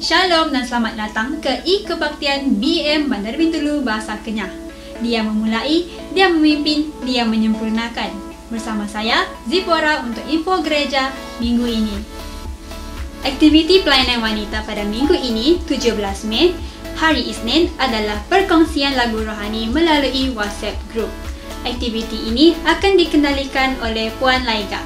Shalom dan selamat datang ke Kebaktian BM Bandar Bintulu Bahasa Kenyah. Dia memulai, dia memimpin, dia menyempurnakan. Bersama saya, Zipora untuk info gereja minggu ini. Aktiviti pelayanan wanita pada minggu ini, 17 Mei, hari Isnin adalah perkongsian lagu rohani melalui WhatsApp Group. Aktiviti ini akan dikendalikan oleh Puan Laiga.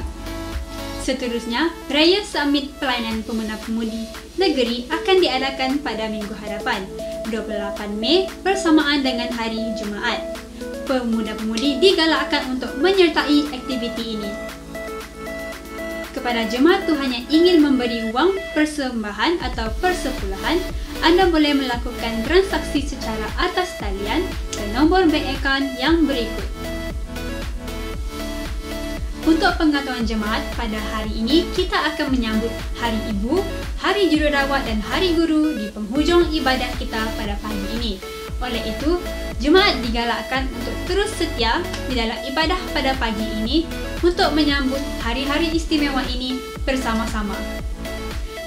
Seterusnya, Raya Summit Pelayanan Pemuda-Pemudi Negeri akan diadakan pada minggu hadapan, 28 Mei bersamaan dengan hari Jumaat. Pemuda-pemudi digalakkan untuk menyertai aktiviti ini. Kepada jemaat Tuhan yang ingin memberi wang persembahan atau persepuluhan, Anda boleh melakukan transaksi secara atas talian ke nombor bank account yang berikut. Untuk pengetahuan jemaat, pada hari ini kita akan menyambut Hari Ibu, Hari Jururawat dan Hari Guru di penghujung ibadat kita pada pagi ini. Oleh itu, jemaat digalakkan untuk terus setia di dalam ibadah pada pagi ini untuk menyambut hari-hari istimewa ini bersama-sama.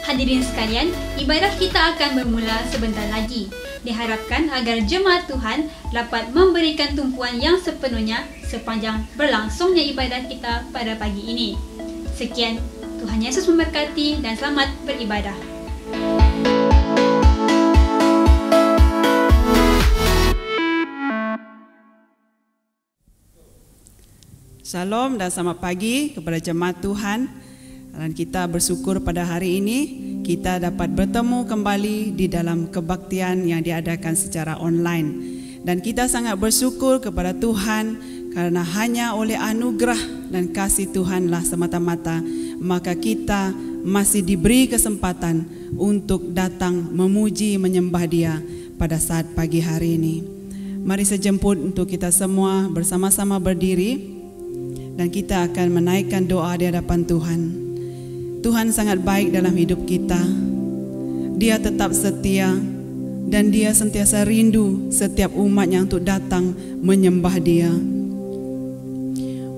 Hadirin sekalian, ibadah kita akan bermula sebentar lagi. Diharapkan agar jemaat Tuhan dapat memberikan tumpuan yang sepenuhnya sepanjang berlangsungnya ibadat kita pada pagi ini. Sekian, Tuhan Yesus memberkati dan selamat beribadah. Shalom dan selamat pagi kepada jemaat Tuhan. Dan kita bersyukur pada hari ini kita dapat bertemu kembali di dalam kebaktian yang diadakan secara online. Dan kita sangat bersyukur kepada Tuhan karena hanya oleh anugerah dan kasih Tuhanlah semata-mata maka kita masih diberi kesempatan untuk datang memuji menyembah Dia pada saat pagi hari ini. Mari saya jemput untuk kita semua bersama-sama berdiri dan kita akan menaikkan doa di hadapan Tuhan. Tuhan sangat baik dalam hidup kita. Dia tetap setia dan Dia sentiasa rindu setiap umatnya untuk datang menyembah Dia.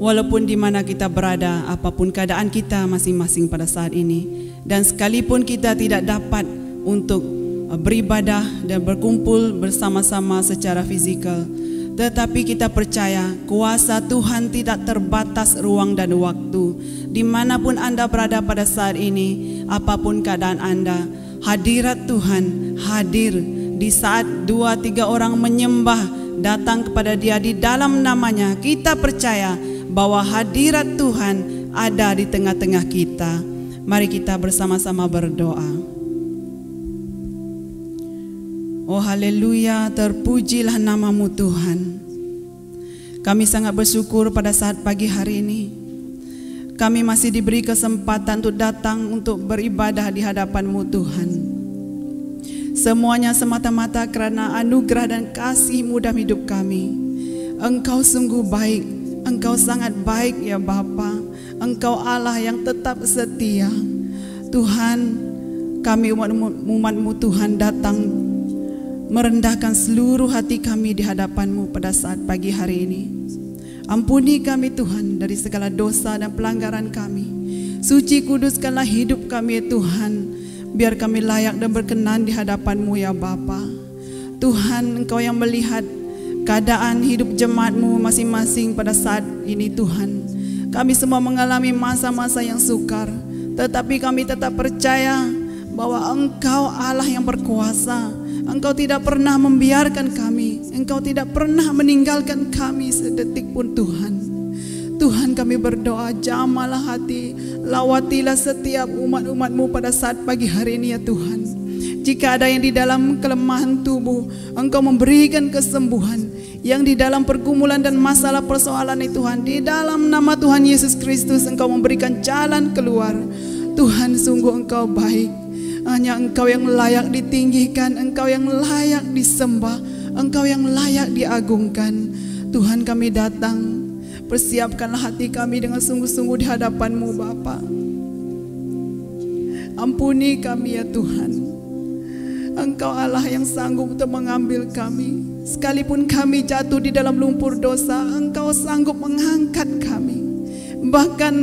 Walaupun di mana kita berada, apapun keadaan kita masing-masing pada saat ini, dan sekalipun kita tidak dapat untuk beribadah dan berkumpul bersama-sama secara fizikal, tetapi kita percaya kuasa Tuhan tidak terbatas ruang dan waktu. Dimanapun Anda berada pada saat ini, apapun keadaan Anda, hadirat Tuhan hadir di saat 2-3 orang menyembah datang kepada Dia di dalam namanya. Kita percaya bahwa hadirat Tuhan ada di tengah-tengah kita. Mari kita bersama-sama berdoa. Oh haleluya, terpujilah nama-Mu Tuhan. Kami sangat bersyukur pada saat pagi hari ini. Kami masih diberi kesempatan untuk datang untuk beribadah di hadapan-Mu Tuhan. Semuanya semata-mata karena anugerah dan kasih-Mu dalam hidup kami. Engkau sungguh baik, Engkau sangat baik ya Bapa. Engkau Allah yang tetap setia. Tuhan, kami umat-Mu Tuhan datang merendahkan seluruh hati kami di hadapan-Mu pada saat pagi hari ini. Ampuni kami Tuhan dari segala dosa dan pelanggaran kami. Suci kuduskanlah hidup kami ya Tuhan, biar kami layak dan berkenan di hadapan-Mu ya Bapa. Tuhan, Engkau yang melihat keadaan hidup jemaat-Mu masing-masing pada saat ini Tuhan. Kami semua mengalami masa-masa yang sukar, tetapi kami tetap percaya bahwa Engkau Allah yang berkuasa. Engkau tidak pernah membiarkan kami. Engkau tidak pernah meninggalkan kami sedetik pun Tuhan. Tuhan, kami berdoa, jamalah hati, lawatilah setiap umat-umat-Mu pada saat pagi hari ini ya Tuhan. Jika ada yang di dalam kelemahan tubuh, Engkau memberikan kesembuhan. Yang di dalam pergumulan dan masalah persoalan itu Tuhan, di dalam nama Tuhan Yesus Kristus Engkau memberikan jalan keluar. Tuhan, sungguh Engkau baik. Hanya Engkau yang layak ditinggikan, Engkau yang layak disembah, Engkau yang layak diagungkan. Tuhan, kami datang, persiapkanlah hati kami dengan sungguh-sungguh di hadapan-Mu Bapa. Ampuni kami ya Tuhan. Engkau Allah yang sanggup untuk mengambil kami. Sekalipun kami jatuh di dalam lumpur dosa, Engkau sanggup mengangkat kami. Bahkan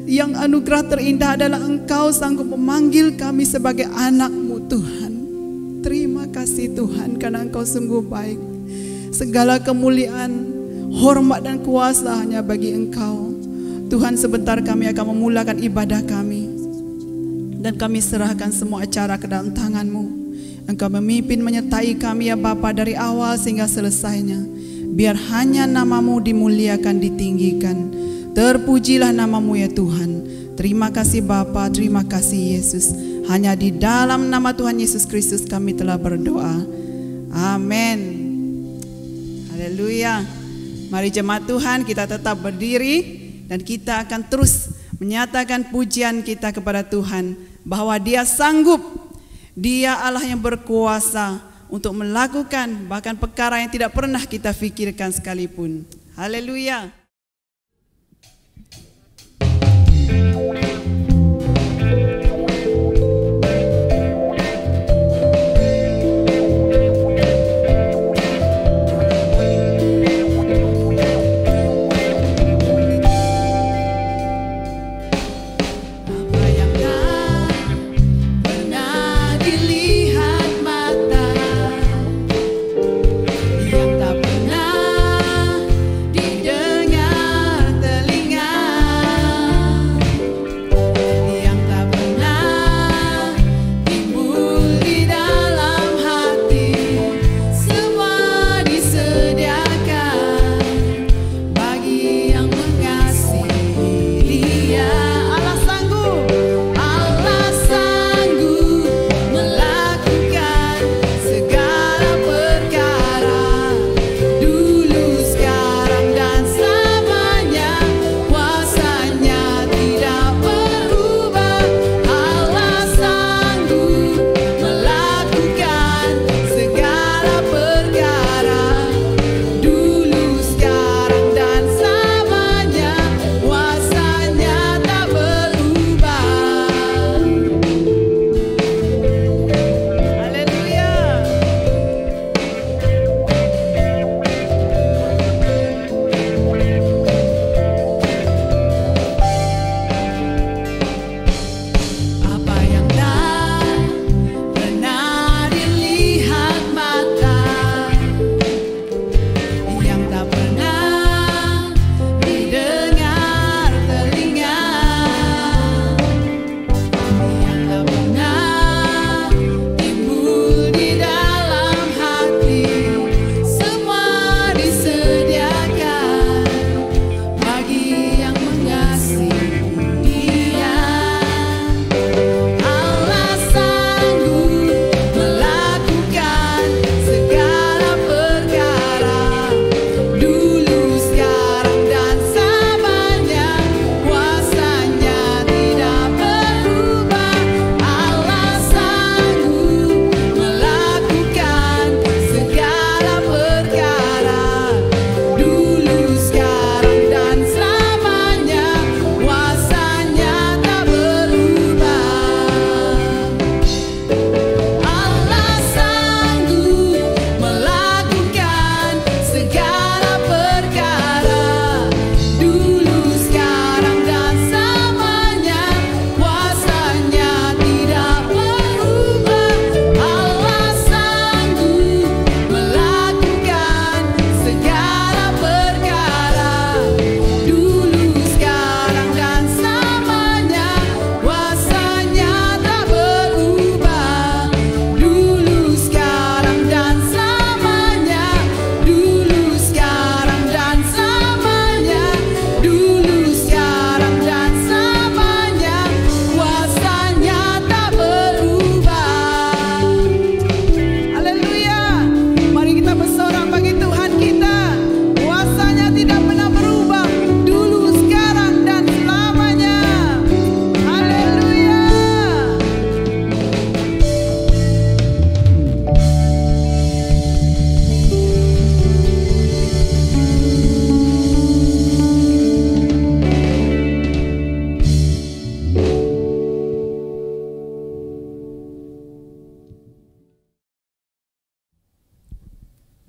yang anugerah terindah adalah Engkau sanggup memanggil kami sebagai anak-Mu Tuhan. Tuhan, karena Engkau sungguh baik. Segala kemuliaan, hormat dan kuasa hanya bagi Engkau. Tuhan, sebentar kami akan memulakan ibadah kami, dan kami serahkan semua acara ke dalam tangan-Mu. Engkau memimpin menyertai kami ya Bapa dari awal sehingga selesainya. Biar hanya nama-Mu dimuliakan, ditinggikan. Terpujilah nama-Mu ya Tuhan. Terima kasih Bapa, terima kasih Yesus. Hanya di dalam nama Tuhan Yesus Kristus kami telah berdoa. Amin. Haleluya. Mari jemaat Tuhan, kita tetap berdiri dan kita akan terus menyatakan pujian kita kepada Tuhan bahwa Dia sanggup, Dia Allah yang berkuasa untuk melakukan bahkan perkara yang tidak pernah kita pikirkan sekalipun. Haleluya.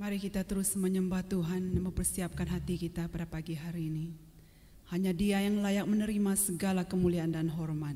Mari kita terus menyembah Tuhan dan mempersiapkan hati kita pada pagi hari ini. Hanya Dia yang layak menerima segala kemuliaan dan hormat.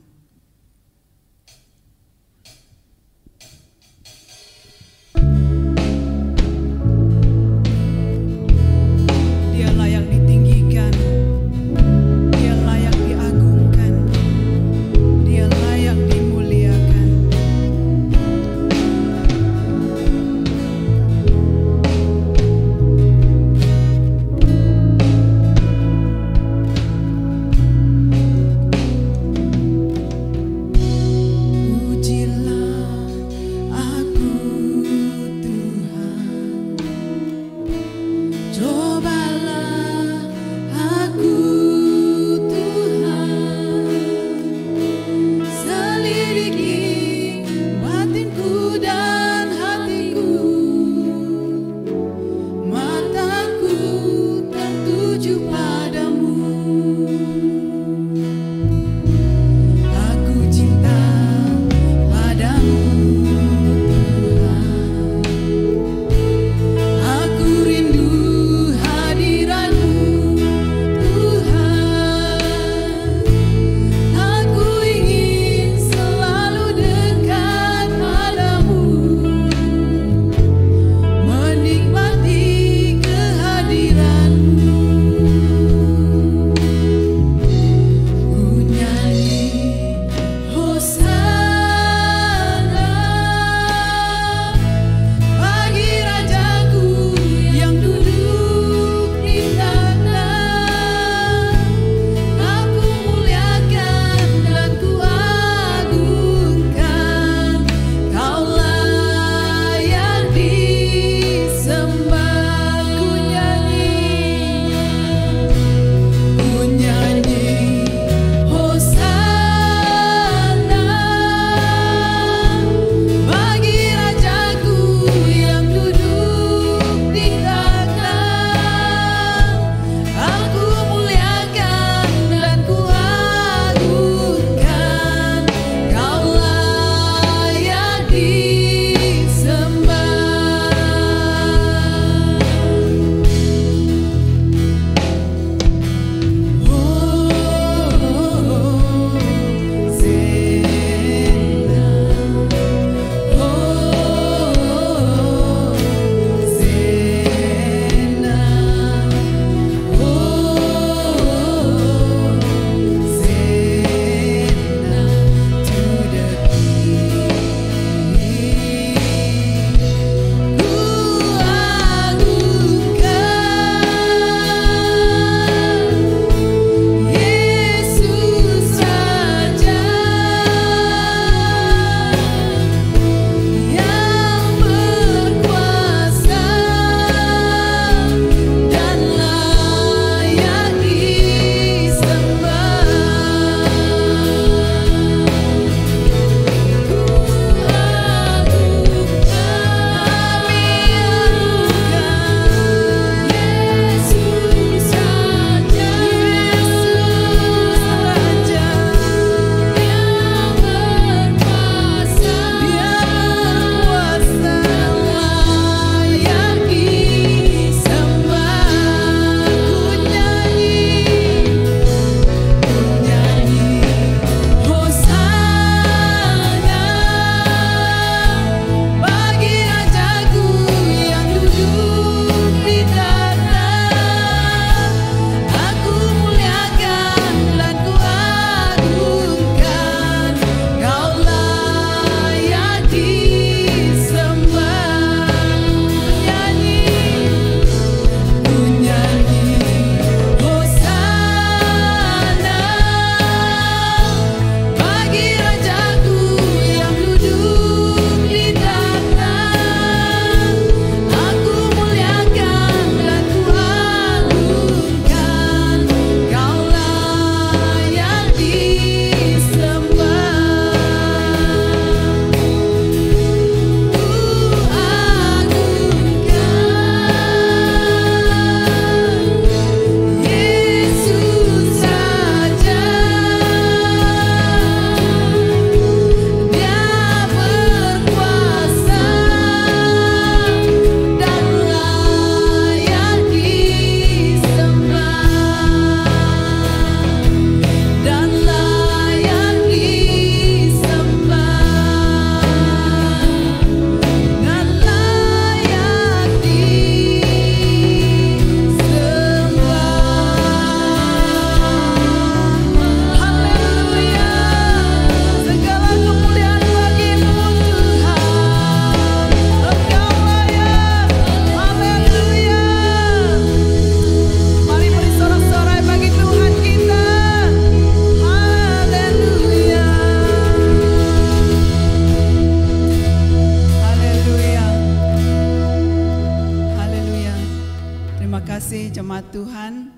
Tuhan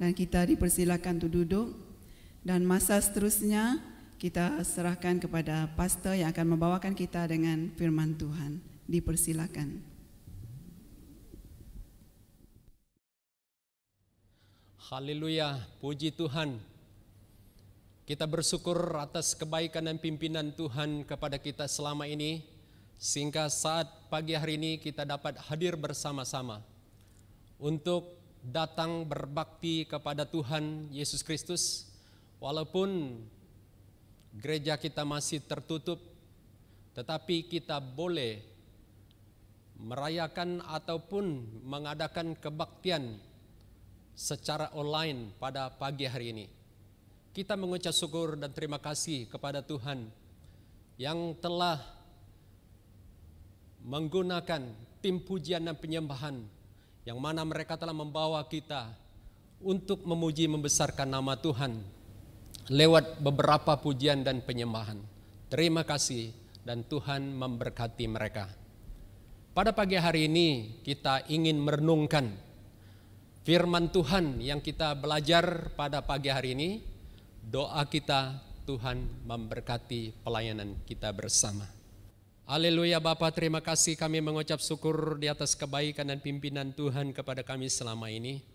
dan kita dipersilakan untuk duduk. Dan masa seterusnya kita serahkan kepada pastor yang akan membawakan kita dengan firman Tuhan. Dipersilakan. Haleluya, puji Tuhan. Kita bersyukur atas kebaikan dan pimpinan Tuhan kepada kita selama ini, sehingga saat pagi hari ini kita dapat hadir bersama-sama untuk datang berbakti kepada Tuhan Yesus Kristus. Walaupun gereja kita masih tertutup, tetapi kita boleh merayakan ataupun mengadakan kebaktian secara online pada pagi hari ini. Kita mengucap syukur dan terima kasih kepada Tuhan yang telah menggunakan tim pujian dan penyembahan, yang mana mereka telah membawa kita untuk memuji membesarkan nama Tuhan lewat beberapa pujian dan penyembahan. Terima kasih dan Tuhan memberkati mereka. Pada pagi hari ini kita ingin merenungkan firman Tuhan yang kita belajar pada pagi hari ini. Doa kita, Tuhan memberkati pelayanan kita bersama. Haleluya. Bapa, terima kasih, kami mengucap syukur di atas kebaikan dan pimpinan Tuhan kepada kami selama ini.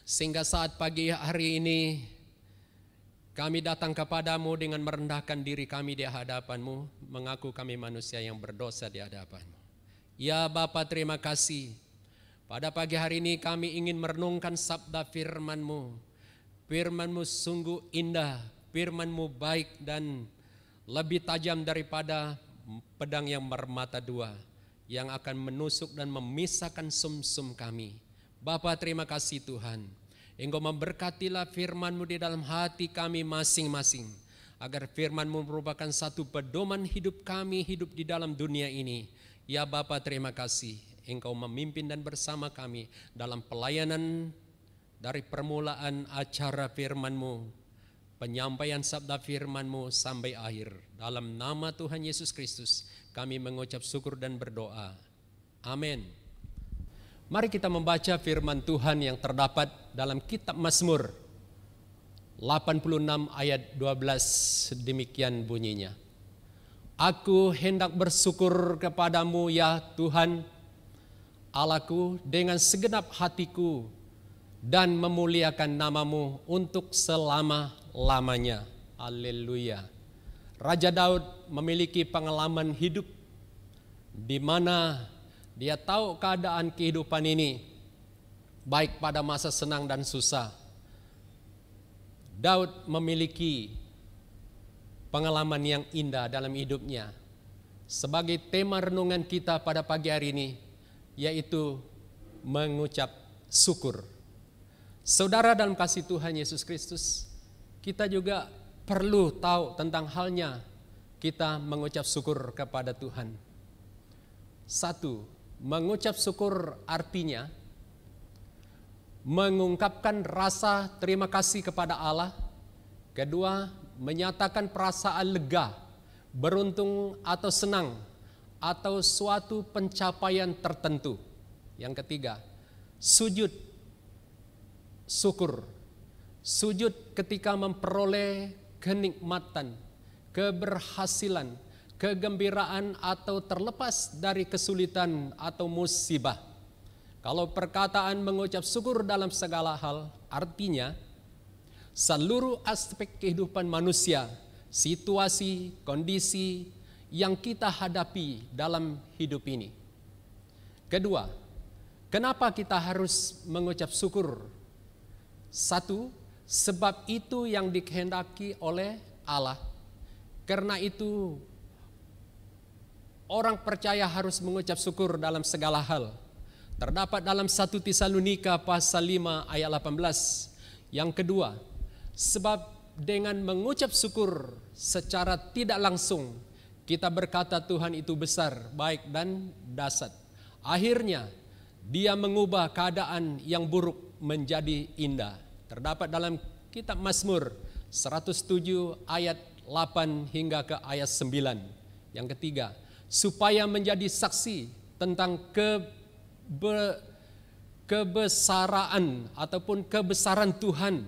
Sehingga saat pagi hari ini kami datang kepadamu dengan merendahkan diri kami di hadapanmu, mengaku kami manusia yang berdosa di hadapanmu. Ya Bapa, terima kasih. Pada pagi hari ini kami ingin merenungkan sabda firman-Mu. Firman-Mu sungguh indah, firman-Mu baik dan lebih tajam daripada pedang yang bermata dua, yang akan menusuk dan memisahkan sumsum kami. Bapa, terima kasih Tuhan. Engkau memberkatilah firman-Mu di dalam hati kami masing-masing, agar firman-Mu merupakan satu pedoman hidup kami hidup di dalam dunia ini. Ya Bapa, terima kasih. Engkau memimpin dan bersama kami dalam pelayanan dari permulaan acara firman-Mu, penyampaian sabda firman-Mu sampai akhir. Dalam nama Tuhan Yesus Kristus kami mengucap syukur dan berdoa. Amin. Mari kita membaca firman Tuhan yang terdapat dalam kitab Mazmur 86 ayat 12, demikian bunyinya. Aku hendak bersyukur kepadamu ya Tuhan Allahku dengan segenap hatiku dan memuliakan namamu untuk selama-lamanya. Haleluya. Raja Daud memiliki pengalaman hidup di mana dia tahu keadaan kehidupan ini, baik pada masa senang dan susah. Daud memiliki pengalaman yang indah dalam hidupnya. Sebagai tema renungan kita pada pagi hari ini, yaitu mengucap syukur. Saudara dalam kasih Tuhan Yesus Kristus, kita juga perlu tahu tentang halnya kita mengucap syukur kepada Tuhan. Satu, mengucap syukur artinya mengungkapkan rasa terima kasih kepada Allah. Kedua, menyatakan perasaan lega, beruntung atau senang, atau suatu pencapaian tertentu. Yang ketiga, sujud syukur. Sujud ketika memperoleh kenikmatan, keberhasilan, kegembiraan atau terlepas dari kesulitan atau musibah. Kalau perkataan mengucap syukur dalam segala hal, artinya seluruh aspek kehidupan manusia, situasi, kondisi yang kita hadapi dalam hidup ini. Kedua, kenapa kita harus mengucap syukur? Satu, sebab itu yang dikehendaki oleh Allah. Karena itu orang percaya harus mengucap syukur dalam segala hal. Terdapat dalam 1 Tesalonika pasal 5 ayat 18. Yang kedua, sebab dengan mengucap syukur secara tidak langsung kita berkata Tuhan itu besar, baik dan dahsyat. Akhirnya Dia mengubah keadaan yang buruk menjadi indah. Terdapat dalam kitab Mazmur 107 ayat 8 hingga ke ayat 9. Yang ketiga, supaya menjadi saksi tentang kebesaraan ataupun kebesaran Tuhan.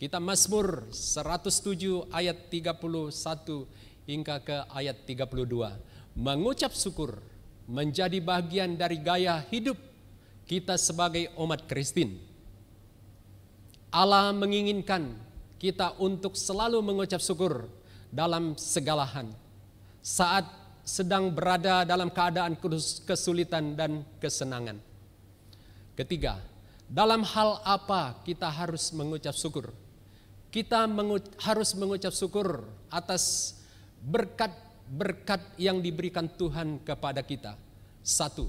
Kita Mazmur 107 ayat 31 hingga ke ayat 32. Mengucap syukur menjadi bagian dari gaya hidup kita sebagai umat Kristen. Allah menginginkan kita untuk selalu mengucap syukur dalam segala hal saat sedang berada dalam keadaan kesulitan dan kesenangan. Ketiga, dalam hal apa kita harus mengucap syukur? Kita harus mengucap syukur atas berkat-berkat yang diberikan Tuhan kepada kita. Satu,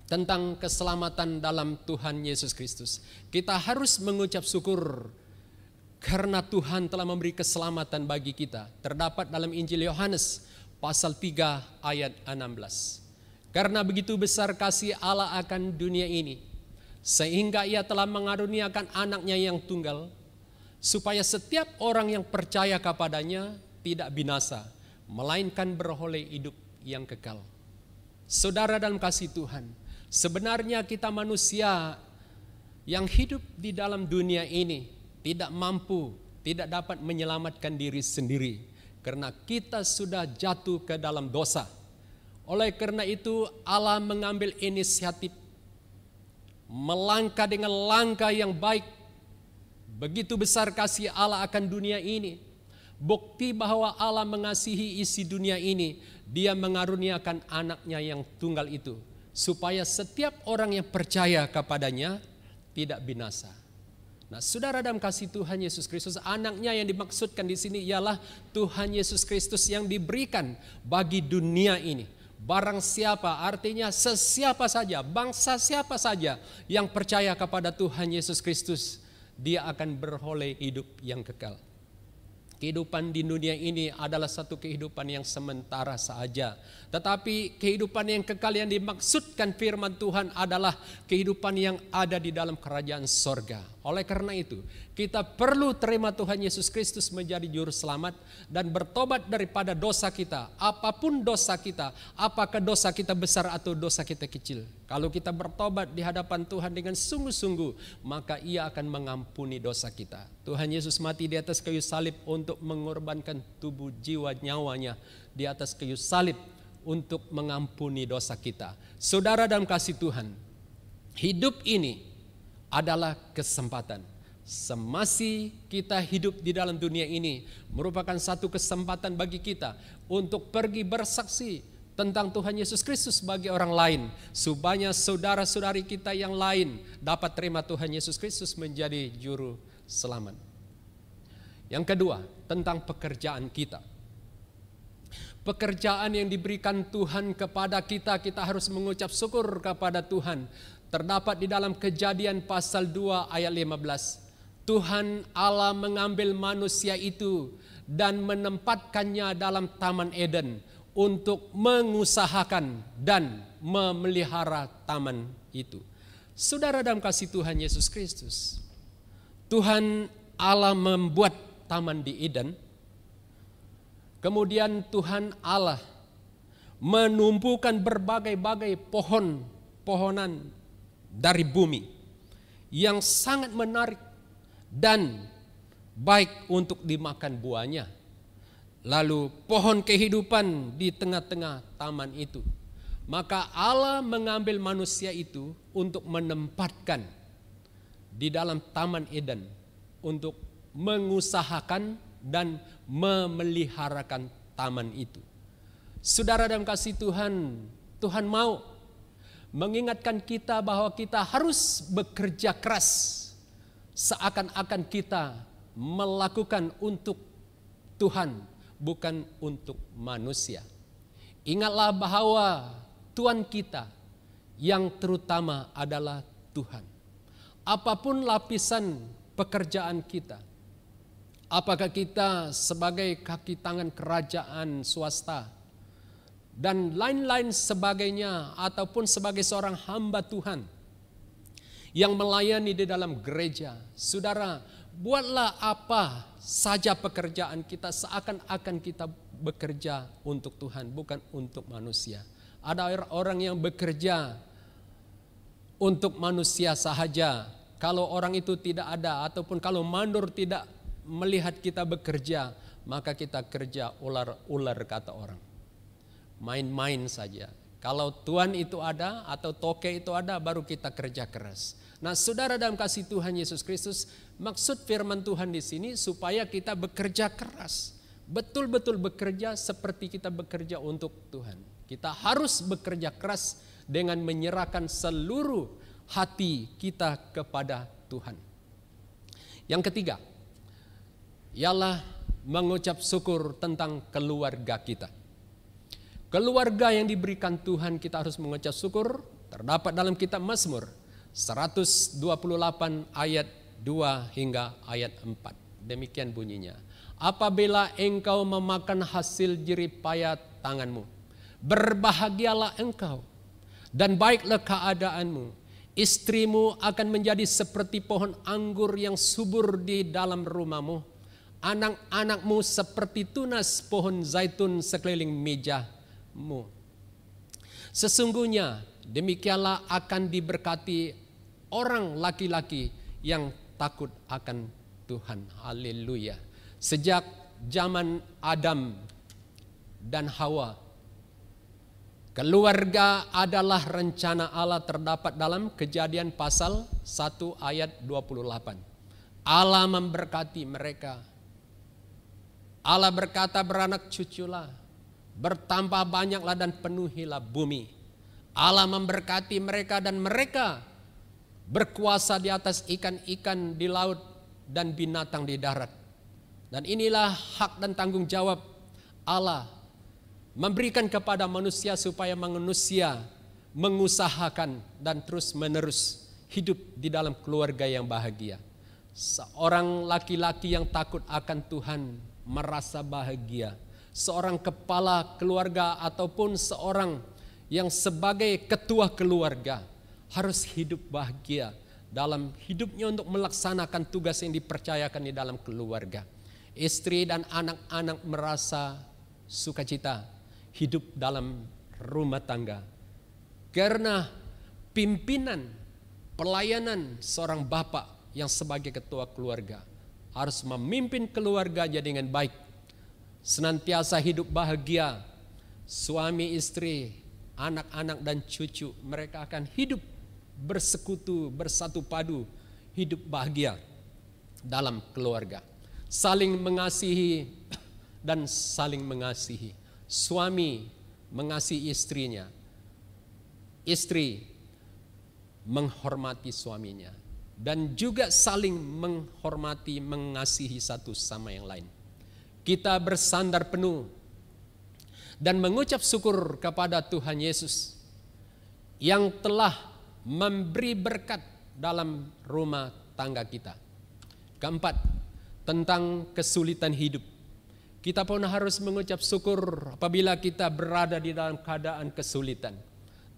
tentang keselamatan dalam Tuhan Yesus Kristus. Kita harus mengucap syukur karena Tuhan telah memberi keselamatan bagi kita. Terdapat dalam Injil Yohanes pasal 3 ayat 16. Karena begitu besar kasih Allah akan dunia ini, sehingga Ia telah mengaruniakan anaknya yang tunggal, supaya setiap orang yang percaya kepadanya tidak binasa, melainkan beroleh hidup yang kekal. Saudara dalam kasih Tuhan, sebenarnya kita manusia yang hidup di dalam dunia ini tidak mampu, tidak dapat menyelamatkan diri sendiri, karena kita sudah jatuh ke dalam dosa. Oleh karena itu Allah mengambil inisiatif, melangkah dengan langkah yang baik. Begitu besar kasih Allah akan dunia ini. Bukti bahwa Allah mengasihi isi dunia ini, Dia mengaruniakan anaknya yang tunggal itu, supaya setiap orang yang percaya kepadanya tidak binasa. Nah, saudara dalam kasih Tuhan Yesus Kristus, anaknya yang dimaksudkan di sini ialah Tuhan Yesus Kristus yang diberikan bagi dunia ini. Barang siapa, artinya sesiapa saja, bangsa siapa saja yang percaya kepada Tuhan Yesus Kristus, dia akan beroleh hidup yang kekal. Kehidupan di dunia ini adalah satu kehidupan yang sementara saja. Tetapi kehidupan yang kekal yang dimaksudkan firman Tuhan adalah kehidupan yang ada di dalam kerajaan sorga. Oleh karena itu, kita perlu terima Tuhan Yesus Kristus menjadi juru selamat dan bertobat daripada dosa kita. Apapun dosa kita, apakah dosa kita besar atau dosa kita kecil. Kalau kita bertobat di hadapan Tuhan dengan sungguh-sungguh, maka Ia akan mengampuni dosa kita. Tuhan Yesus mati di atas kayu salib untuk mengorbankan tubuh, jiwa, nyawanya di atas kayu salib untuk mengampuni dosa kita. Saudara dalam kasih Tuhan, hidup ini adalah kesempatan. Semasi kita hidup di dalam dunia ini merupakan satu kesempatan bagi kita untuk pergi bersaksi tentang Tuhan Yesus Kristus bagi orang lain, supaya saudara-saudari kita yang lain dapat terima Tuhan Yesus Kristus menjadi juru selamat. Yang kedua, tentang pekerjaan kita. Pekerjaan yang diberikan Tuhan kepada kita, kita harus mengucap syukur kepada Tuhan. Terdapat di dalam Kejadian pasal 2 ayat 15. Tuhan Allah mengambil manusia itu dan menempatkannya dalam Taman Eden untuk mengusahakan dan memelihara taman itu. Saudara dalam kasih Tuhan Yesus Kristus, Tuhan Allah membuat taman di Eden. Kemudian Tuhan Allah menumbuhkan berbagai-bagai pohon-pohonan dari bumi yang sangat menarik dan baik untuk dimakan buahnya. Lalu pohon kehidupan di tengah-tengah taman itu. Maka Allah mengambil manusia itu untuk menempatkan di dalam Taman Eden untuk mengusahakan dan memeliharakan taman itu. Saudara dalam kasih Tuhan, Tuhan mau mengingatkan kita bahwa kita harus bekerja keras, seakan-akan kita melakukan untuk Tuhan, bukan untuk manusia. Ingatlah bahwa Tuhan kita yang terutama adalah Tuhan. Apapun lapisan pekerjaan kita, apakah kita sebagai kaki tangan kerajaan swasta dan lain-lain sebagainya, ataupun sebagai seorang hamba Tuhan yang melayani di dalam gereja, saudara, buatlah apa saja pekerjaan kita seakan-akan kita bekerja untuk Tuhan, bukan untuk manusia. Ada orang yang bekerja untuk manusia sahaja. Kalau orang itu tidak ada ataupun kalau mandor tidak melihat kita bekerja, maka kita kerja ular-ular kata orang. Main-main saja. Kalau Tuhan itu ada atau toke itu ada, baru kita kerja keras. Nah, saudara dalam kasih Tuhan Yesus Kristus, maksud firman Tuhan di sini supaya kita bekerja keras. Betul-betul bekerja seperti kita bekerja untuk Tuhan. Kita harus bekerja keras dengan menyerahkan seluruh hati kita kepada Tuhan. Yang ketiga, ialah mengucap syukur tentang keluarga kita. Keluarga yang diberikan Tuhan kita harus mengucap syukur. Terdapat dalam kitab Mazmur 128 ayat 2 hingga ayat 4. Demikian bunyinya. Apabila engkau memakan hasil jerih payah tanganmu, berbahagialah engkau dan baiklah keadaanmu. Istrimu akan menjadi seperti pohon anggur yang subur di dalam rumahmu. Anak-anakmu seperti tunas pohon zaitun sekeliling mejamu. Sesungguhnya demikianlah akan diberkati orang laki-laki yang takut akan Tuhan. Haleluya. Sejak zaman Adam dan Hawa, keluarga adalah rencana Allah, terdapat dalam Kejadian pasal 1 ayat 28. Allah memberkati mereka. Allah berkata, beranak cuculah, bertambah banyaklah dan penuhilah bumi. Allah memberkati mereka dan mereka berkuasa di atas ikan-ikan di laut dan binatang di darat. Dan inilah hak dan tanggung jawab Allah memberikan kepada manusia supaya manusia mengusahakan dan terus menerus hidup di dalam keluarga yang bahagia. Seorang laki-laki yang takut akan Tuhan merasa bahagia. Seorang kepala keluarga ataupun seorang yang sebagai ketua keluarga harus hidup bahagia dalam hidupnya untuk melaksanakan tugas yang dipercayakan di dalam keluarga. Istri dan anak-anak merasa sukacita hidup dalam rumah tangga karena pimpinan pelayanan seorang bapak yang sebagai ketua keluarga harus memimpin keluarganya dengan baik, senantiasa hidup bahagia. Suami istri, anak-anak dan cucu mereka akan hidup bersekutu, bersatu padu, hidup bahagia dalam keluarga, saling mengasihi dan saling mengasihi. Suami mengasihi istrinya, istri menghormati suaminya, dan juga saling menghormati, mengasihi satu sama yang lain. Kita bersandar penuh dan mengucap syukur kepada Tuhan Yesus yang telah memberi berkat dalam rumah tangga kita. Keempat, tentang kesulitan hidup. Kita pun harus mengucap syukur apabila kita berada di dalam keadaan kesulitan.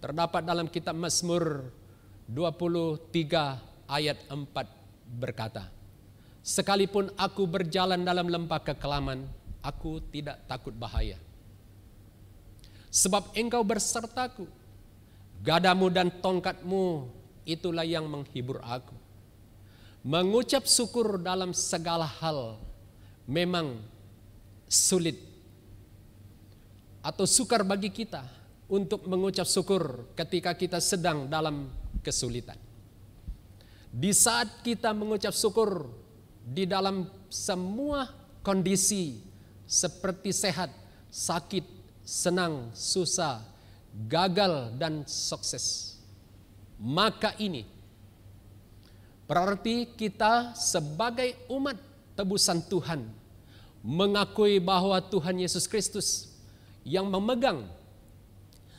Terdapat dalam kitab Mazmur 23 ayat 4 berkata, sekalipun aku berjalan dalam lembah kekelaman, aku tidak takut bahaya. Sebab engkau bersertaku, gadamu dan tongkatmu itulah yang menghibur aku. Mengucap syukur dalam segala hal memang sulit atau sukar bagi kita untuk mengucap syukur ketika kita sedang dalam kesulitan. Di saat kita mengucap syukur di dalam semua kondisi seperti sehat, sakit, senang, susah, gagal dan sukses, maka ini berarti kita sebagai umat tebusan Tuhan mengakui bahwa Tuhan Yesus Kristus yang memegang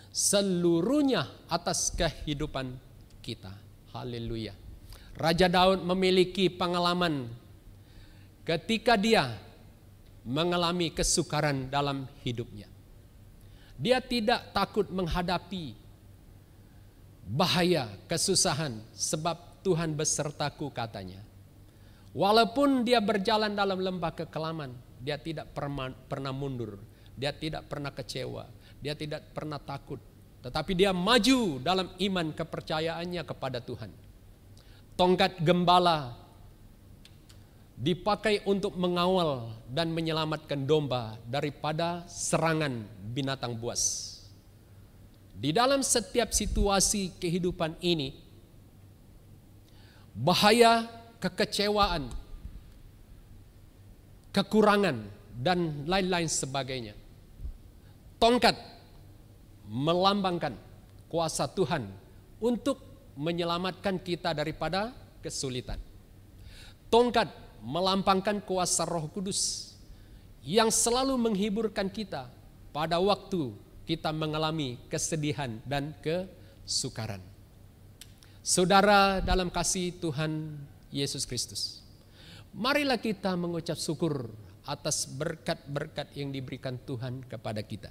seluruhnya atas kehidupan kita. Haleluya. Raja Daud memiliki pengalaman ketika dia mengalami kesukaran dalam hidupnya. Dia tidak takut menghadapi bahaya, kesusahan, sebab Tuhan besertaku katanya. Walaupun dia berjalan dalam lembah kekelaman, dia tidak pernah mundur, dia tidak pernah kecewa, dia tidak pernah takut. tetapi dia maju dalam iman kepercayaannya kepada Tuhan. Tongkat gembala dipakai untuk mengawal dan menyelamatkan domba daripada serangan binatang buas. Di dalam setiap situasi kehidupan ini, bahaya, kekecewaan, kekurangan, dan lain-lain sebagainya, tongkat melambangkan kuasa Tuhan untuk menyelamatkan kita daripada kesulitan. Tongkat melambangkan kuasa Roh Kudus yang selalu menghiburkan kita pada waktu kita mengalami kesedihan dan kesukaran. Saudara dalam kasih Tuhan Yesus Kristus, marilah kita mengucap syukur atas berkat-berkat yang diberikan Tuhan kepada kita.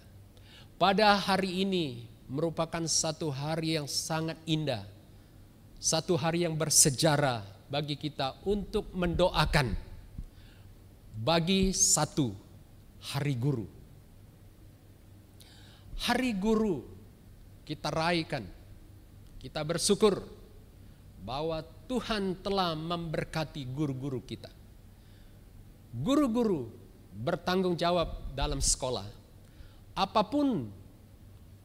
Pada hari ini merupakan satu hari yang sangat indah, satu hari yang bersejarah bagi kita untuk mendoakan bagi satu hari guru. Hari guru kita raikan, kita bersyukur bahwa Tuhan telah memberkati guru-guru kita. Guru-guru bertanggung jawab dalam sekolah. Apapun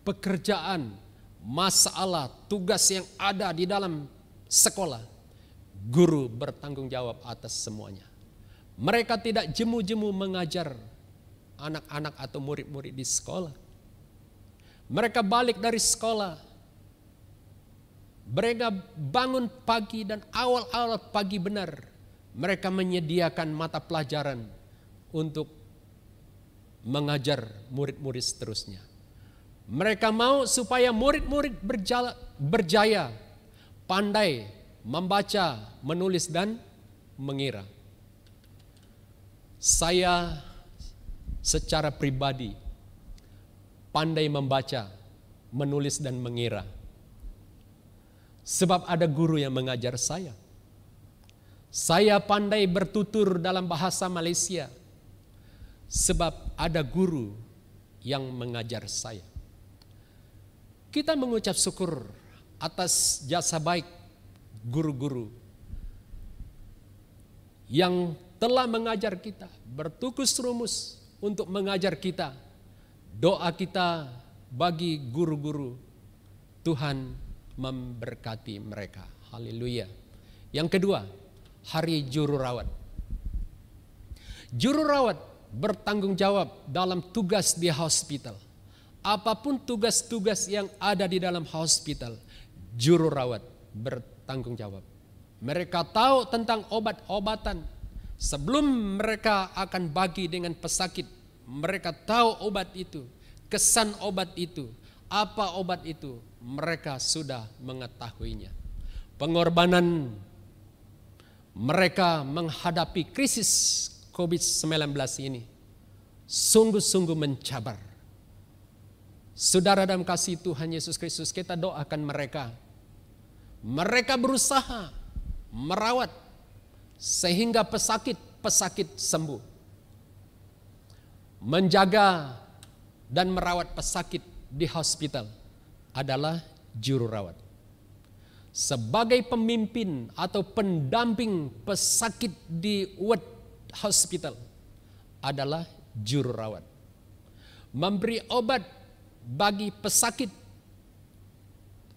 pekerjaan, masalah, tugas yang ada di dalam sekolah, guru bertanggung jawab atas semuanya. Mereka tidak jemu-jemu mengajar anak-anak atau murid-murid di sekolah. Mereka balik dari sekolah, mereka bangun pagi dan awal-awal pagi benar, mereka menyediakan mata pelajaran untuk mengajar murid-murid seterusnya. Mereka mau supaya murid-murid berjaya, pandai membaca, menulis, dan mengira. Saya secara pribadi pandai membaca, menulis, dan mengira. Sebab ada guru yang mengajar saya. Saya pandai bertutur dalam bahasa Malaysia. Sebab ada guru yang mengajar saya. Kita mengucap syukur atas jasa baik guru-guru yang telah mengajar kita, bertukus rumus untuk mengajar kita. Doa kita bagi guru-guru, Tuhan memberkati mereka. Haleluya. Yang kedua, hari juru rawat. Juru rawat bertanggung jawab dalam tugas di hospital. Apapun tugas-tugas yang ada di dalam hospital, juru rawat bertanggung jawab. Mereka tahu tentang obat-obatan. Sebelum mereka akan bagi dengan pesakit, mereka tahu obat itu, kesan obat itu, apa obat itu, mereka sudah mengetahuinya. Pengorbanan mereka menghadapi krisis COVID-19 ini sungguh-sungguh mencabar. Saudara dalam kasih Tuhan Yesus Kristus, kita doakan mereka. Mereka berusaha merawat sehingga pesakit sembuh. Menjaga dan merawat pesakit di hospital adalah juru rawat. Sebagai pemimpin atau pendamping pesakit di ward hospital adalah juru rawat. Memberi obat bagi pesakit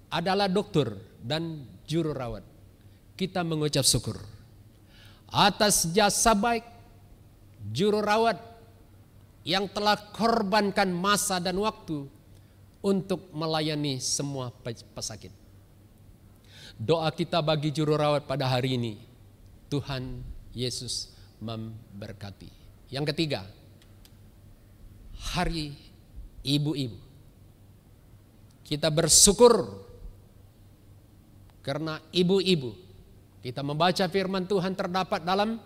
adalah dokter dan juru rawat. Kita mengucap syukur atas jasa baik juru rawat yang telah korbankan masa dan waktu untuk melayani semua pesakit. Doa kita bagi juru rawat pada hari ini, Tuhan Yesus memberkati. Yang ketiga, hari ibu-ibu. Kita bersyukur karena ibu-ibu. Kita membaca firman Tuhan terdapat dalam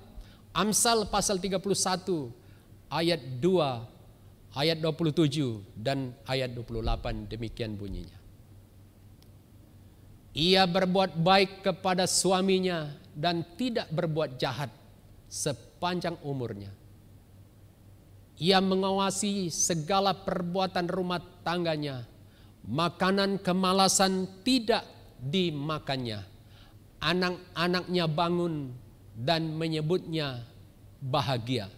Amsal pasal 31 ayat 2, ayat 27 dan ayat 28, demikian bunyinya. Ia berbuat baik kepada suaminya dan tidak berbuat jahat sepanjang umurnya. Ia mengawasi segala perbuatan rumah tangganya, Makanan kemalasan tidak dimakannya. Anak-anaknya bangun dan menyebutnya bahagia.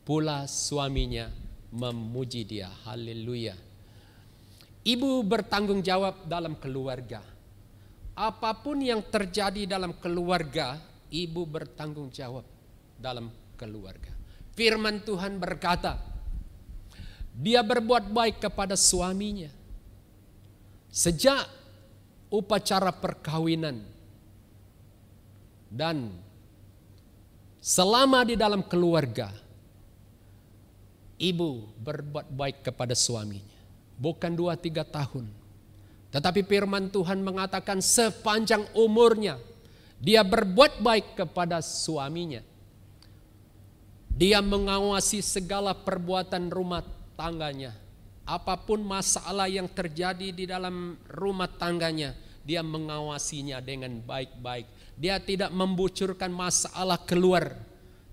Pula suaminya memuji dia. Haleluya. Ibu bertanggung jawab dalam keluarga. Apapun yang terjadi dalam keluarga, ibu bertanggung jawab dalam keluarga. Firman Tuhan berkata, dia berbuat baik kepada suaminya sejak upacara perkawinan dan selama di dalam keluarga. Ibu berbuat baik kepada suaminya. Bukan 2-3 tahun. Tetapi firman Tuhan mengatakan sepanjang umurnya dia berbuat baik kepada suaminya. Dia mengawasi segala perbuatan rumah tangganya. Apapun masalah yang terjadi di dalam rumah tangganya, dia mengawasinya dengan baik-baik. Dia tidak membucurkan masalah keluar,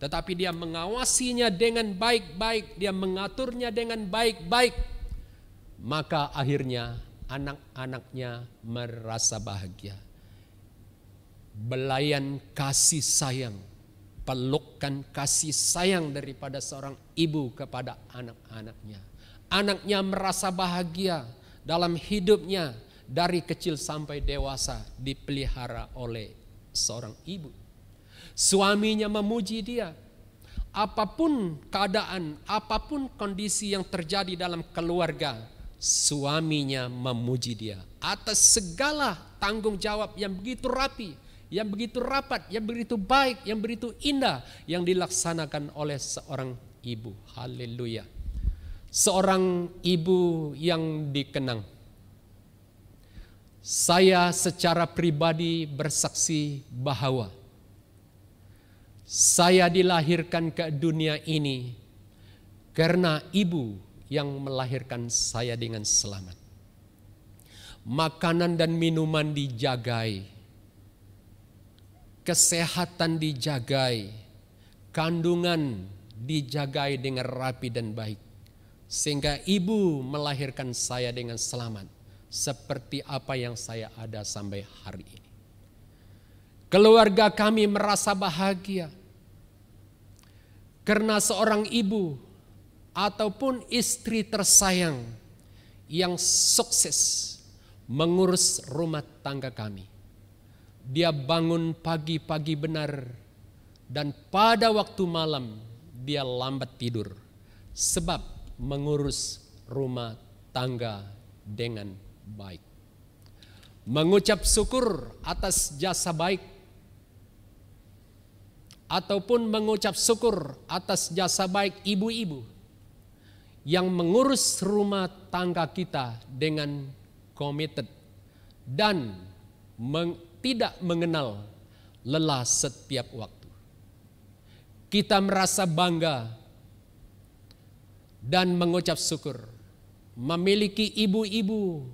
tetapi dia mengawasinya dengan baik-baik. Dia mengaturnya dengan baik-baik. Maka akhirnya anak-anaknya merasa bahagia. Belayan kasih sayang, pelukan kasih sayang daripada seorang ibu kepada anak-anaknya. Anaknya merasa bahagia dalam hidupnya, dari kecil sampai dewasa dipelihara oleh seorang ibu. Suaminya memuji dia. Apapun keadaan, apapun kondisi yang terjadi dalam keluarga, suaminya memuji dia atas segala tanggung jawab yang begitu rapi, yang begitu rapat, yang begitu baik, yang begitu indah yang dilaksanakan oleh seorang ibu. Haleluya. Seorang ibu yang dikenang. Saya secara pribadi bersaksi bahwa saya dilahirkan ke dunia ini karena ibu yang melahirkan saya dengan selamat. Makanan dan minuman dijagai, kesehatan dijagai, kandungan dijagai dengan rapi dan baik. Sehingga ibu melahirkan saya dengan selamat, seperti apa yang saya ada sampai hari ini. Keluarga kami merasa bahagia karena seorang ibu ataupun istri tersayang yang sukses mengurus rumah tangga kami. Dia bangun pagi-pagi benar dan pada waktu malam dia lambat tidur sebab mengurus rumah tangga dengan baik. Mengucap syukur atas jasa baik ataupun mengucap syukur atas jasa baik ibu-ibu yang mengurus rumah tangga kita dengan committed dan tidak mengenal lelah setiap waktu. Kita merasa bangga dan mengucap syukur memiliki ibu-ibu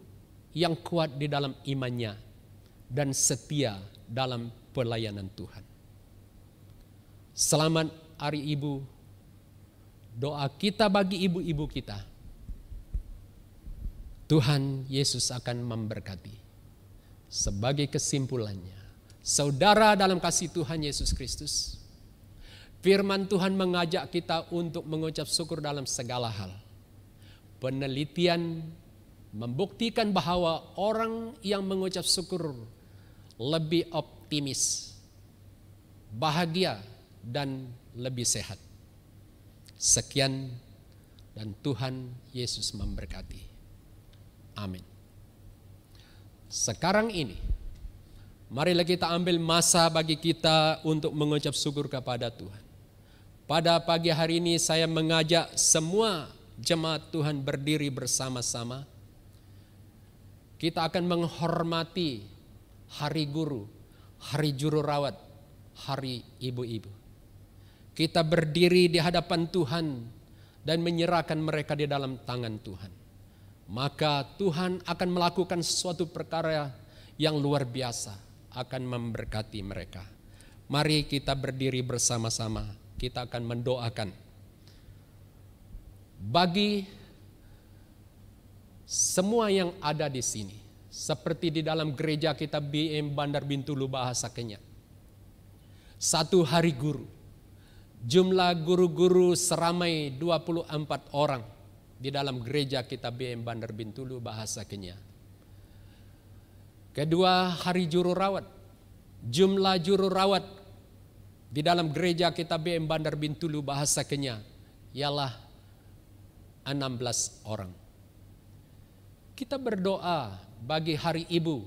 yang kuat di dalam imannya dan setia dalam pelayanan Tuhan. Selamat Hari Ibu. Doa kita bagi ibu-ibu kita. Tuhan Yesus akan memberkati. Sebagai kesimpulannya, saudara dalam kasih Tuhan Yesus Kristus, firman Tuhan mengajak kita untuk mengucap syukur dalam segala hal. Penelitian membuktikan bahwa orang yang mengucap syukur lebih optimis, bahagia, dan lebih sehat. Sekian dan Tuhan Yesus memberkati. Amin. Sekarang ini, marilah kita ambil masa bagi kita untuk mengucap syukur kepada Tuhan. Pada pagi hari ini saya mengajak semua jemaat Tuhan berdiri bersama-sama. Kita akan menghormati Hari Guru, Hari Juru Rawat, Hari Ibu-Ibu. Kita berdiri di hadapan Tuhan dan menyerahkan mereka di dalam tangan Tuhan. Maka Tuhan akan melakukan sesuatu perkara yang luar biasa, akan memberkati mereka. Mari kita berdiri bersama-sama. Kita akan mendoakan bagi semua yang ada di sini, seperti di dalam gereja kita BM Bandar Bintulu Bahasa Kenya. 1 hari guru, jumlah guru-guru seramai 24 orang di dalam gereja kita BM Bandar Bintulu Bahasa Kenya. Kedua, hari juru rawat, jumlah juru rawat di dalam gereja kita BM Bandar Bintulu Bahasa Kenya ialah 16 orang. Kita berdoa bagi hari ibu,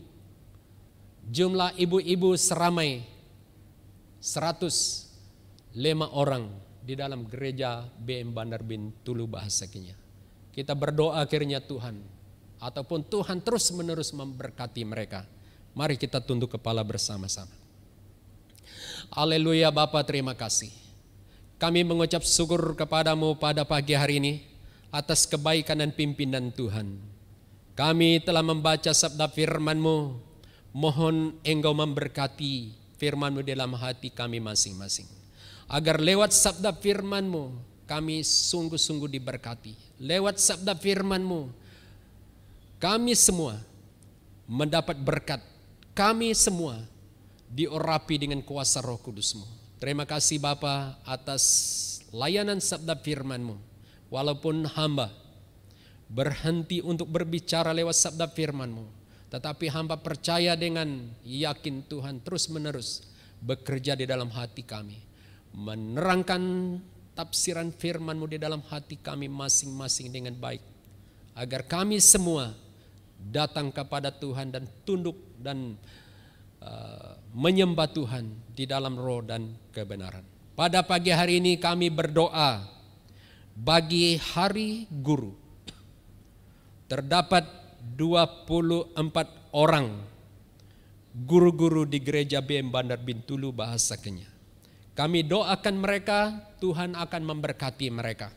jumlah ibu-ibu seramai 105 orang di dalam gereja BM Bandar Bintulu Bahasa Kenya. Kita berdoa akhirnya Tuhan, ataupun Tuhan terus menerus memberkati mereka. Mari kita tunduk kepala bersama-sama. Haleluya Bapa, terima kasih. Kami mengucap syukur kepadamu pada pagi hari ini atas kebaikan dan pimpinan Tuhan. Kami telah membaca sabda firman-Mu. Mohon Engkau memberkati firman-Mu dalam hati kami masing-masing. Agar lewat sabda firman-Mu kami sungguh-sungguh diberkati. Lewat sabda firman-Mu kami semua mendapat berkat. Kami semua diurapi dengan kuasa Roh Kudus-Mu. Terima kasih Bapa atas layanan sabda firman-Mu. Walaupun hamba berhenti untuk berbicara lewat sabda firman-Mu, tetapi hamba percaya dengan yakin Tuhan terus menerus bekerja di dalam hati kami, menerangkan tafsiran firman-Mu di dalam hati kami masing-masing dengan baik, agar kami semua datang kepada Tuhan dan tunduk dan menyembah Tuhan di dalam roh dan kebenaran. Pada pagi hari ini kami berdoa bagi hari guru. Terdapat 24 orang guru-guru di gereja BM Bandar Bintulu Bahasa Kenya. Kami doakan mereka, Tuhan akan memberkati mereka.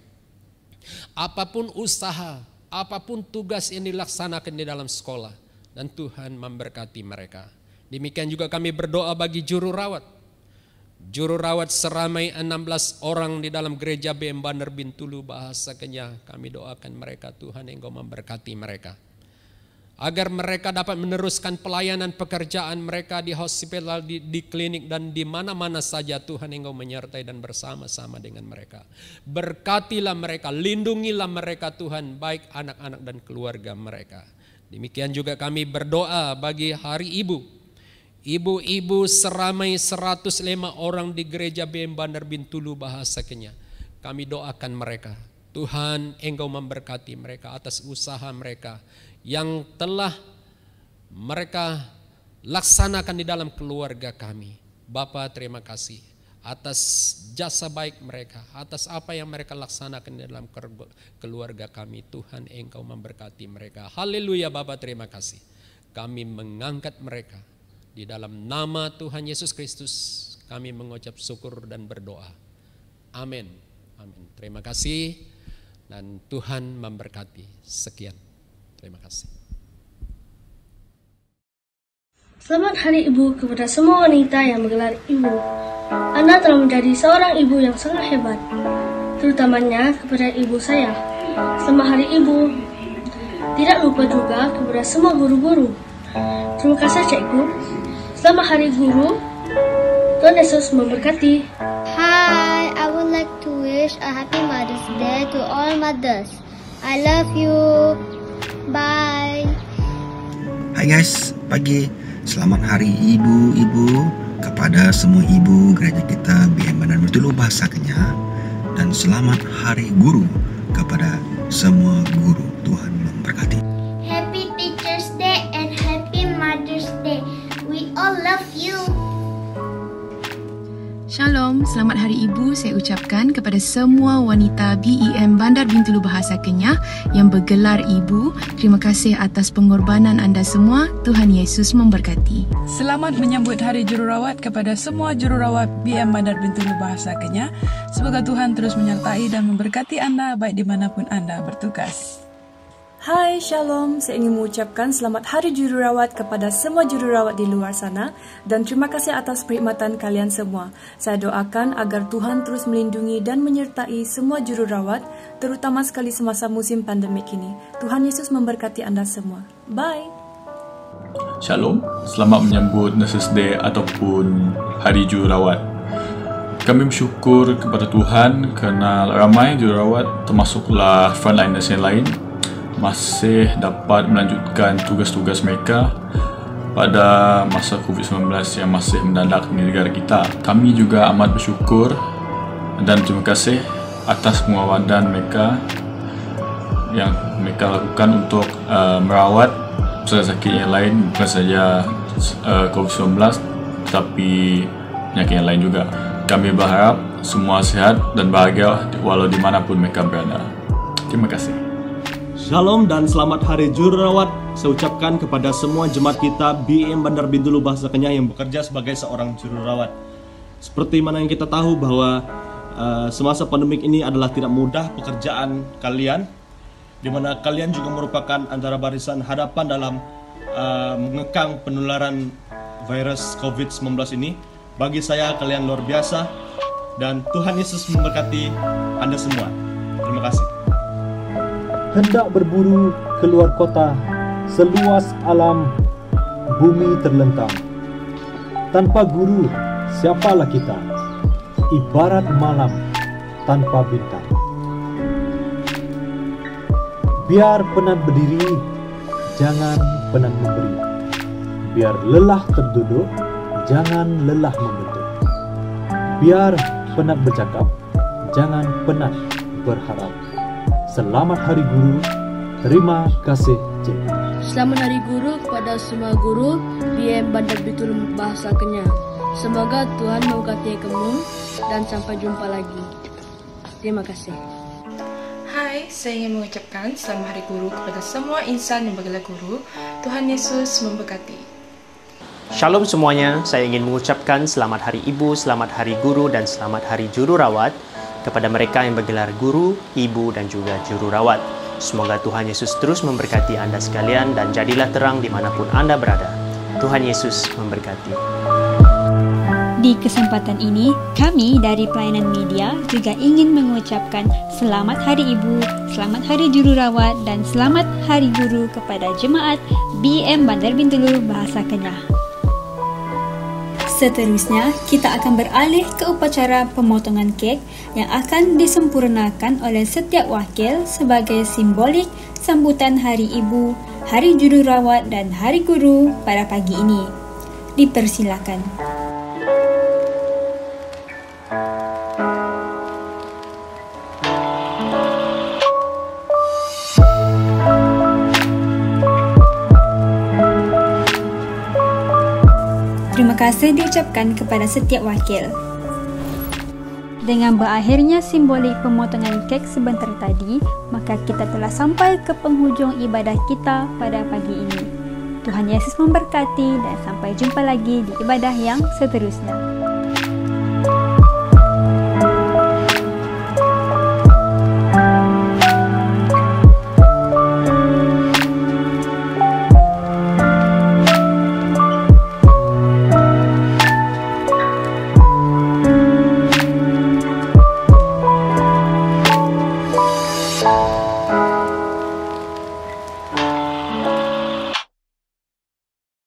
Apapun usaha, apapun tugas yang dilaksanakan di dalam sekolah, dan Tuhan memberkati mereka. Demikian juga kami berdoa bagi juru rawat. Juru rawat seramai 16 orang di dalam gereja BM Bandar Bintulu Bahasa Kenya. Kami doakan mereka, Tuhan Engkau memberkati mereka, agar mereka dapat meneruskan pelayanan pekerjaan mereka di hospital, di klinik, dan di mana-mana saja. Tuhan Engkau menyertai dan bersama-sama dengan mereka. Berkatilah mereka, lindungilah mereka Tuhan, baik anak-anak dan keluarga mereka. Demikian juga kami berdoa bagi hari ibu. Ibu-ibu seramai 105 orang di gereja BM Bandar Bintulu Bahasa Kenya. Kami doakan mereka, Tuhan Engkau memberkati mereka atas usaha mereka yang telah mereka laksanakan di dalam keluarga kami. Bapa, terima kasih atas jasa baik mereka, atas apa yang mereka laksanakan di dalam keluarga kami. Tuhan Engkau memberkati mereka. Haleluya Bapa, terima kasih. Kami mengangkat mereka. Di dalam nama Tuhan Yesus Kristus kami mengucap syukur dan berdoa. Amin. Amin. Terima kasih dan Tuhan memberkati. Sekian. Terima kasih. Selamat Hari Ibu kepada semua wanita yang menggelar ibu. Anda telah menjadi seorang ibu yang sangat hebat, terutamanya kepada ibu saya. Selamat Hari Ibu. Tidak lupa juga kepada semua guru-guru. Terima kasih Cikgu. Selamat Hari Guru. Tuhan Yesus memberkati. Hi, I would like to wish a happy Mother's Day to all mothers. I love you. Bye. Hai guys, pagi. Selamat Hari Ibu-ibu kepada semua ibu gereja kita BM Bandar Bintulu Bahasa Kenya, dan selamat Hari Guru kepada semua guru. Tuhan memberkati. Happy Teacher's Day and Happy Mother's Day. We all love you. Shalom, selamat Hari Ibu saya ucapkan kepada semua wanita BEM Bandar Bintulu Bahasa Kenya yang bergelar ibu. Terima kasih atas pengorbanan anda semua. Tuhan Yesus memberkati. Selamat menyambut Hari Jururawat kepada semua jururawat BEM Bandar Bintulu Bahasa Kenya. Semoga Tuhan terus menyertai dan memberkati anda baik dimanapun anda bertugas. Hai, Shalom. Saya ingin mengucapkan selamat Hari Jururawat kepada semua jururawat di luar sana dan terima kasih atas perkhidmatan kalian semua. Saya doakan agar Tuhan terus melindungi dan menyertai semua jururawat terutama sekali semasa musim pandemik ini. Tuhan Yesus memberkati Anda semua. Bye! Shalom, selamat menyambut Nurses Day ataupun Hari Jururawat. Kami bersyukur kepada Tuhan kerana ramai jururawat termasuklah frontliners yang lain masih dapat melanjutkan tugas-tugas mereka pada masa COVID-19 yang masih mendadak di negara kita. Kami juga amat bersyukur dan terima kasih atas pengawalan mereka yang mereka lakukan untuk merawat peserta sakit yang lain, bukan saja COVID-19 tetapi penyakit yang lain juga. Kami berharap semua sihat dan bahagia walau dimanapun mereka berada. Terima kasih. Shalom dan selamat Hari Jururawat. Saya ucapkan kepada semua jemaat kita BEM Bandar Bintulu Bahasa Kenyah yang bekerja sebagai seorang jururawat. Seperti mana yang kita tahu bahwa semasa pandemik ini adalah tidak mudah pekerjaan kalian, di mana kalian juga merupakan antara barisan hadapan dalam mengekang penularan virus COVID-19 ini. Bagi saya, kalian luar biasa dan Tuhan Yesus memberkati Anda semua. Terima kasih. Hendak berburu keluar kota, seluas alam bumi terlentang. Tanpa guru, siapalah kita? Ibarat malam tanpa bintang. Biar penat berdiri, jangan penat memberi. Biar lelah terduduk, jangan lelah membentuk. Biar penat bercakap, jangan penat berharap. Selamat Hari Guru. Terima kasih, Cik. Selamat Hari Guru kepada semua guru BEM Bandar Bintulu Bahasa Kenyah. Semoga Tuhan memberkati kamu dan sampai jumpa lagi. Terima kasih. Hai, saya ingin mengucapkan selamat Hari Guru kepada semua insan yang bergelar guru. Tuhan Yesus memberkati. Shalom semuanya, saya ingin mengucapkan selamat Hari Ibu, selamat Hari Guru dan selamat Hari Jururawat kepada mereka yang bergelar guru, ibu dan juga jururawat. Semoga Tuhan Yesus terus memberkati Anda sekalian dan jadilah terang dimanapun Anda berada. Tuhan Yesus memberkati. Di kesempatan ini, kami dari Pelayanan Media juga ingin mengucapkan Selamat Hari Ibu, Selamat Hari Jururawat dan Selamat Hari Guru kepada jemaat BEM Bandar Bintulu Bahasa Kenyah. Seterusnya, kita akan beralih ke upacara pemotongan kek yang akan disempurnakan oleh setiap wakil sebagai simbolik sambutan Hari Ibu, Hari Jururawat dan Hari Guru pada pagi ini. Dipersilakan. Terima kasih diucapkan kepada setiap wakil. Dengan berakhirnya simbolik pemotongan kek sebentar tadi, maka kita telah sampai ke penghujung ibadah kita pada pagi ini. Tuhan Yesus memberkati dan sampai jumpa lagi di ibadah yang seterusnya.